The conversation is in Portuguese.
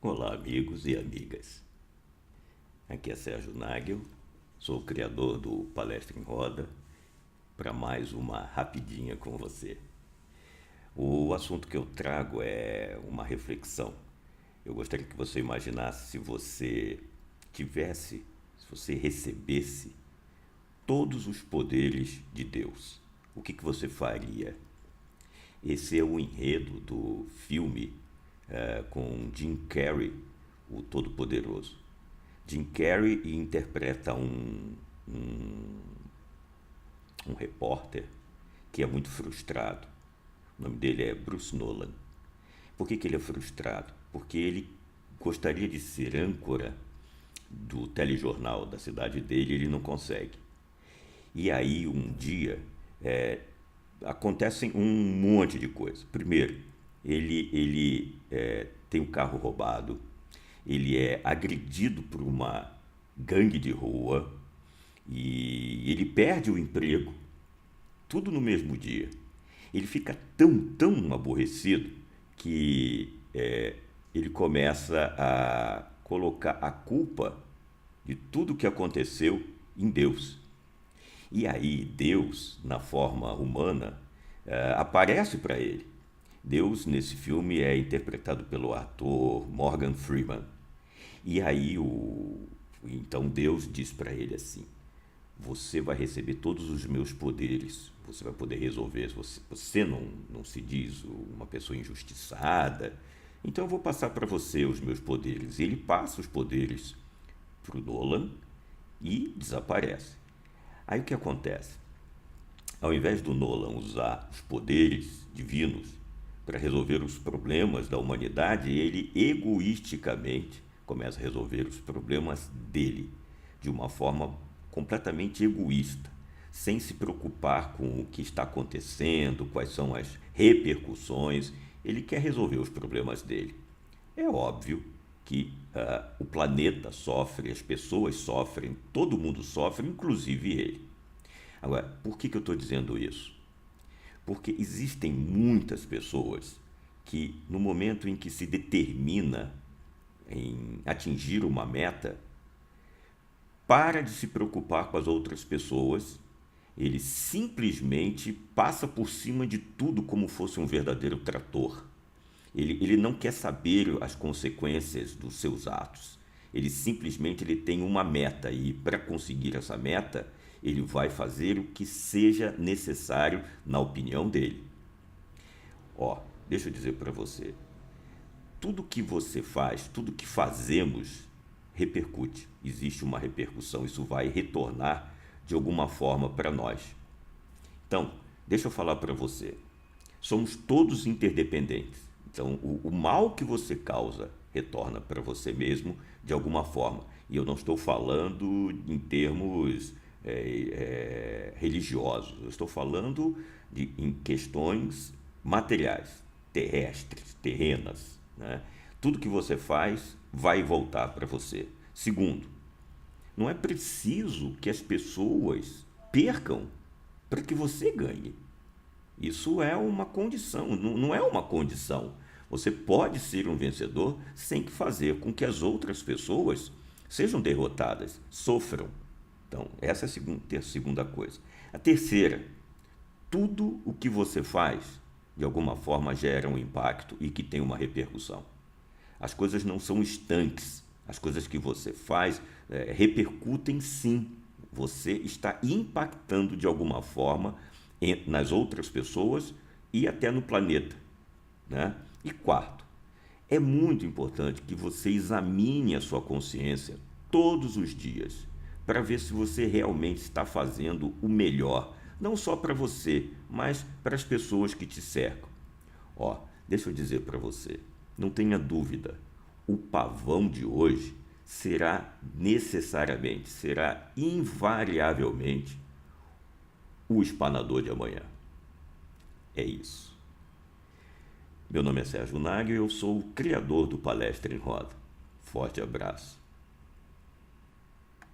Olá, amigos e amigas. Aqui é Sérgio Nagel, sou o criador do Palestra em Roda, para mais uma rapidinha com você. O assunto que eu trago é uma reflexão. Eu gostaria que você imaginasse se você tivesse, se você recebesse todos os poderes de Deus. O que você faria? Esse é o enredo do filme com Jim Carrey, o Todo-Poderoso. Jim Carrey interpreta um repórter que é muito frustrado. O nome dele é Bruce Nolan. Por que ele é frustrado? Porque ele gostaria de ser âncora do telejornal da cidade dele e ele não consegue. E aí um dia acontecem um monte de coisas. Primeiro, ele tem um carro roubado, ele é agredido por uma gangue de rua e ele perde o emprego, tudo no mesmo dia. Ele fica tão aborrecido que ele começa a colocar a culpa de tudo que aconteceu em Deus. E aí Deus, na forma humana, aparece para ele. Deus, nesse filme, é interpretado pelo ator Morgan Freeman. E aí, então Deus diz para ele assim: você vai receber todos os meus poderes, você vai poder resolver. Você não se diz uma pessoa injustiçada, então eu vou passar para você os meus poderes. Ele passa os poderes para o Nolan e desaparece. Aí o que acontece? Ao invés do Nolan usar os poderes divinos para resolver os problemas da humanidade, ele egoisticamente começa a resolver os problemas dele, de uma forma completamente egoísta, sem se preocupar com o que está acontecendo, quais são as repercussões. Ele quer resolver os problemas dele. É óbvio que o planeta sofre, as pessoas sofrem, todo mundo sofre, inclusive ele. Agora, por que eu estou dizendo isso? Porque existem muitas pessoas que, no momento em que se determina em atingir uma meta, para de se preocupar com as outras pessoas, ele simplesmente passa por cima de tudo como fosse um verdadeiro trator. Ele não quer saber as consequências dos seus atos. Ele simplesmente tem uma meta e, para conseguir essa meta, ele vai fazer o que seja necessário na opinião dele. Deixa eu dizer para você, tudo que você faz, tudo que fazemos repercute. Existe uma repercussão, isso vai retornar de alguma forma para nós. Então, deixa eu falar para você, somos todos interdependentes. Então, o mal que você causa retorna para você mesmo de alguma forma. E eu não estou falando em termos religiosos, eu estou falando em questões materiais, terrestres, terrenas, né? Tudo que você faz vai voltar para você. Segundo, não é preciso que as pessoas percam para que você ganhe. Isso é uma condição, não é uma condição. Você pode ser um vencedor sem fazer com que as outras pessoas sejam derrotadas, sofram. Então, essa é a segunda coisa. A terceira, tudo o que você faz, de alguma forma, gera um impacto e que tem uma repercussão. As coisas não são estanques. As coisas que você faz repercutem sim. Você está impactando de alguma forma nas outras pessoas e até no planeta, né? E quarto, é muito importante que você examine a sua consciência todos os dias para ver se você realmente está fazendo o melhor, não só para você, mas para as pessoas que te cercam. Deixa eu dizer para você, não tenha dúvida, o pavão de hoje será invariavelmente o espanador de amanhã. É isso. Meu nome é Sérgio Nagel e eu sou o criador do Palestra em Roda. Forte abraço.